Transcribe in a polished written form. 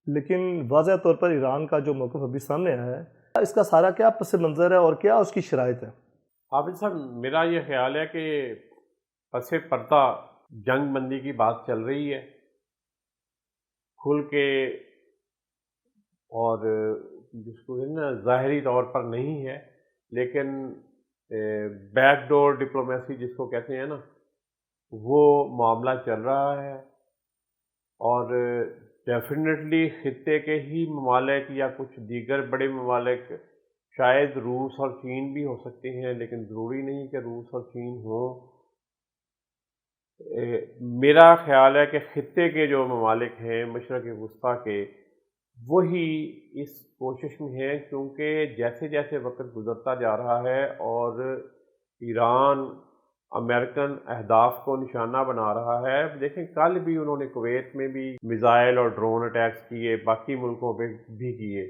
لیکن واضح طور پر ایران کا جو موقف ابھی سامنے آیا ہے، اس کا سارا کیا پس منظر ہے اور کیا اس کی شرائط ہے؟ عابد صاحب، میرا یہ خیال ہے کہ پس پردہ جنگ بندی کی بات چل رہی ہے کھل کے، اور جس کو ہے نا ظاہری طور پر نہیں ہے، لیکن بیک ڈور ڈپلومیسی جس کو کہتے ہیں نا، وہ معاملہ چل رہا ہے۔ اور ڈیفینیٹلی خطے کے ہی ممالک یا کچھ دیگر بڑے ممالک، شاید روس اور چین بھی ہو سکتے ہیں، لیکن ضروری نہیں کہ روس اور چین ہوں۔ میرا خیال ہے کہ خطے کے جو ممالک ہیں مشرق وسطیٰ کے، وہی اس کوشش میں ہیں، کیونکہ جیسے جیسے وقت گزرتا جا رہا ہے اور ایران امریکن اہداف کو نشانہ بنا رہا ہے۔ دیکھیں، کل بھی انہوں نے کویت میں بھی میزائل اور ڈرون اٹیکس کیے، باقی ملکوں پہ بھی کیے۔